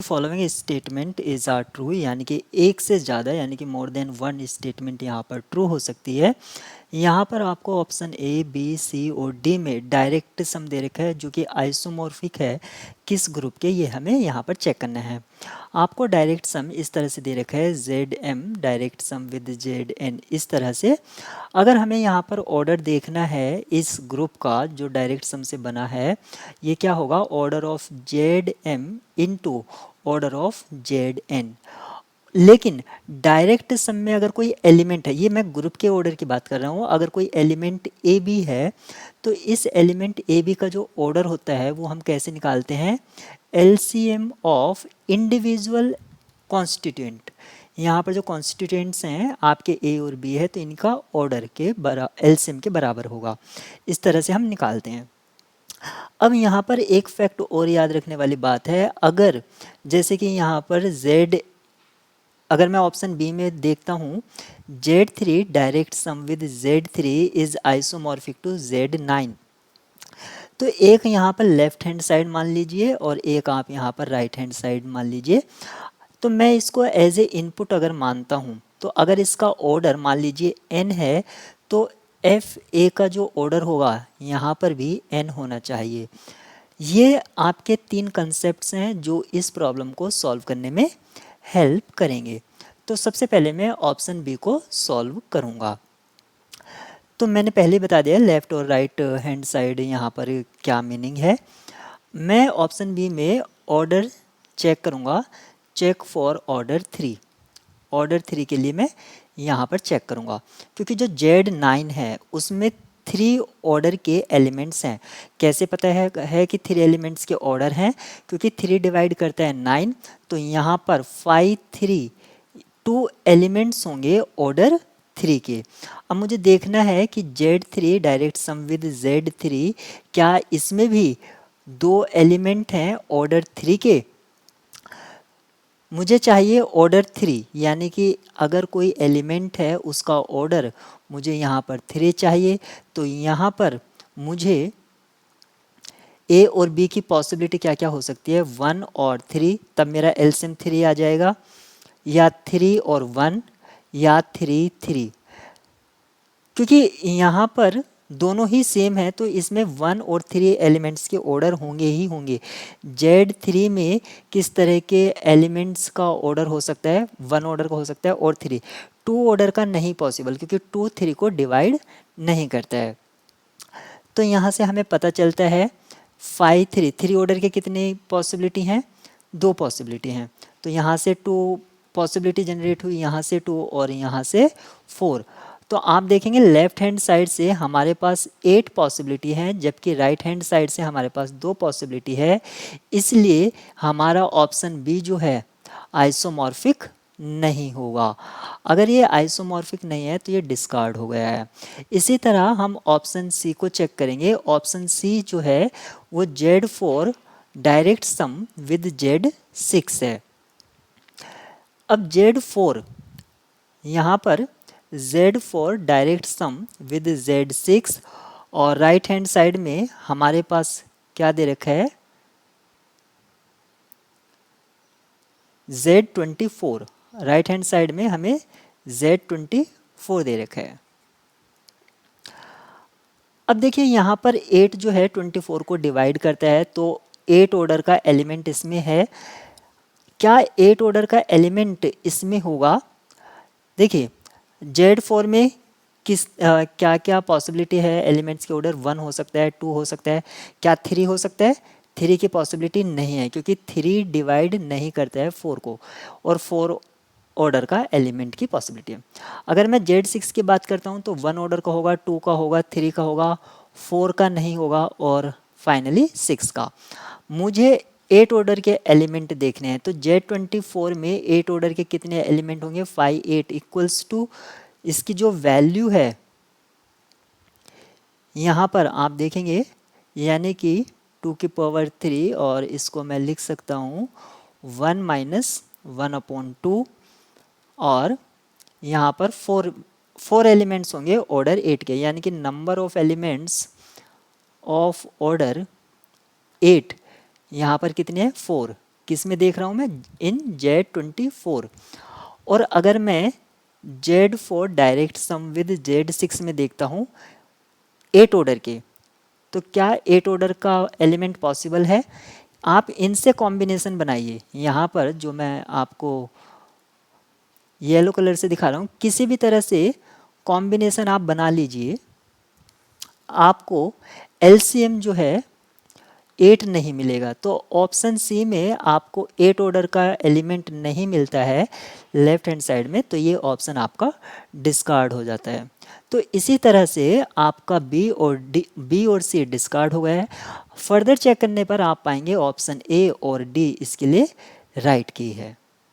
Following statement is are true, यानी कि एक से ज़्यादा यानी कि मोर देन वन स्टेटमेंट यहाँ पर ट्रू हो सकती है। यहाँ पर आपको ऑप्शन ए बी सी और डी में डायरेक्ट सम दे रखा है जो कि आइसोमॉर्फिक है किस ग्रुप के, ये हमें यहाँ पर चेक करना है। आपको डायरेक्ट सम इस तरह से दे रखा है Z M direct sum with Z N, इस तरह से। अगर हमें यहाँ पर ऑर्डर देखना है इस ग्रुप का जो डायरेक्ट सम से बना है, ये क्या होगा, order of Z M into order of Z N. लेकिन डायरेक्ट सम में अगर कोई एलिमेंट है, ये मैं ग्रुप के ऑर्डर की बात कर रहा हूँ, अगर कोई एलिमेंट ए बी है तो इस एलिमेंट ए बी का जो ऑर्डर होता है वो हम कैसे निकालते हैं, एलसीएम ऑफ इंडिविजुअल कॉन्स्टिट्यूएंट। यहाँ पर जो कॉन्स्टिट्यूएंट्स हैं आपके ए और बी है तो इनका ऑर्डर के एलसीएम के बराबर होगा, इस तरह से हम निकालते हैं। अब यहाँ पर एक फैक्ट और याद रखने वाली बात है, अगर जैसे कि यहाँ पर Z, अगर मैं ऑप्शन बी में देखता हूँ Z3 direct sum with Z3 is isomorphic to Z9, तो एक यहाँ पर लेफ्ट हैंड साइड मान लीजिए और एक आप यहाँ पर राइट हैंड साइड मान लीजिए। तो मैं इसको एज ए इनपुट अगर मानता हूँ तो अगर इसका ऑर्डर मान लीजिए n है तो एफ ए का जो ऑर्डर होगा यहाँ पर भी n होना चाहिए। ये आपके तीन कंसेप्ट्स हैं जो इस प्रॉब्लम को सॉल्व करने में हेल्प करेंगे। तो सबसे पहले मैं ऑप्शन बी को सॉल्व करूँगा। तो मैंने पहले ही बता दिया लेफ़्ट और राइट हैंड साइड यहाँ पर क्या मीनिंग है। मैं ऑप्शन बी में ऑर्डर चेक करूँगा, चेक फॉर ऑर्डर 3। ऑर्डर 3 के लिए मैं यहाँ पर चेक करूँगा क्योंकि जो Z9 है उसमें 3 ऑर्डर के एलिमेंट्स हैं। कैसे पता है कि 3 एलिमेंट्स के ऑर्डर हैं, क्योंकि 3 डिवाइड करता है 9, तो यहाँ पर 5 3 2 एलिमेंट्स होंगे ऑर्डर 3 के। अब मुझे देखना है कि Z3 direct sum with Z3, क्या इसमें भी 2 एलिमेंट हैं ऑर्डर 3 के। मुझे चाहिए ऑर्डर 3, यानी कि अगर कोई एलिमेंट है उसका ऑर्डर मुझे यहाँ पर 3 चाहिए, तो यहाँ पर मुझे ए और बी की पॉसिबिलिटी क्या क्या हो सकती है, 1 और 3, तब मेरा एलसीएम 3 आ जाएगा, या 3 और 1, या 3 3। क्योंकि यहाँ पर दोनों ही सेम है तो इसमें 1 और 3 एलिमेंट्स के ऑर्डर होंगे ही होंगे। Z3 में किस तरह के एलिमेंट्स का ऑर्डर हो सकता है, 1 ऑर्डर का हो सकता है और 3, 2 ऑर्डर का नहीं पॉसिबल, क्योंकि 2 3 को डिवाइड नहीं करता है। तो यहाँ से हमें पता चलता है 5 3, 3 ऑर्डर के कितने पॉसिबिलिटी हैं, 2 पॉसिबिलिटी हैं। तो यहाँ से 2 पॉसिबिलिटी जनरेट हुई, यहाँ से 2 और यहाँ से 4। तो आप देखेंगे लेफ्ट हैंड साइड से हमारे पास 8 पॉसिबिलिटी हैं, जबकि राइट हैंड साइड से हमारे पास 2 पॉसिबिलिटी है। इसलिए हमारा ऑप्शन बी जो है आइसोमॉर्फिक नहीं होगा। अगर ये आइसोमॉर्फिक नहीं है तो ये डिस्कार्ड हो गया है। इसी तरह हम ऑप्शन सी को चेक करेंगे। ऑप्शन सी जो है वो Z4 direct sum with Z6 है। अब Z4 यहाँ पर Z4 direct sum with Z6 और राइट हैंड साइड में हमारे पास क्या दे रखा है, Z24। राइट हैंड साइड में हमें Z24 दे रखा है। अब देखिए यहाँ पर 8 जो है 24 को डिवाइड करता है, तो 8 ऑर्डर का एलिमेंट इसमें है। क्या 8 ऑर्डर का एलिमेंट इसमें होगा, देखिए Z4 में क्या क्या पॉसिबिलिटी है एलिमेंट्स के ऑर्डर, 1 हो सकता है, 2 हो सकता है, क्या 3 हो सकता है, 3 की पॉसिबिलिटी नहीं है क्योंकि 3 डिवाइड नहीं करता है 4 को, और 4 ऑर्डर का एलिमेंट की पॉसिबिलिटी है। अगर मैं Z6 की बात करता हूँ तो 1 ऑर्डर का होगा, 2 का होगा, 3 का होगा, 4 का नहीं होगा और फाइनली 6 का। मुझे 8 ऑर्डर के एलिमेंट देखने हैं, तो Z24 में 8 ऑर्डर के कितने एलिमेंट होंगे, 5 8 इक्वल्स टू इसकी जो वैल्यू है यहाँ पर आप देखेंगे, यानी कि 2 की पावर 3, और इसको मैं लिख सकता हूँ 1 माइनस 1/2, और यहाँ पर 4 एलिमेंट्स होंगे ऑर्डर 8 के, यानी कि number of elements of order 8 यहाँ पर कितने हैं, 4। किस में देख रहा हूँ मैं, इन Z24। और अगर मैं Z4 direct sum with Z6 में देखता हूँ 8 ऑर्डर के, तो क्या 8 ऑर्डर का एलिमेंट पॉसिबल है? आप इनसे कॉम्बिनेशन बनाइए। यहाँ पर जो मैं आपको येलो कलर से दिखा रहा हूँ, किसी भी तरह से कॉम्बिनेशन आप बना लीजिए, आपको एलसीएम जो है 8 नहीं मिलेगा। तो ऑप्शन सी में आपको 8 ऑर्डर का एलिमेंट नहीं मिलता है लेफ्ट हैंड साइड में, तो ये ऑप्शन आपका डिस्कार्ड हो जाता है। तो इसी तरह से आपका बी और सी डिस्कार्ड हो गया है। फर्दर चेक करने पर आप पाएंगे ऑप्शन ए और डी इसके लिए राइट की है।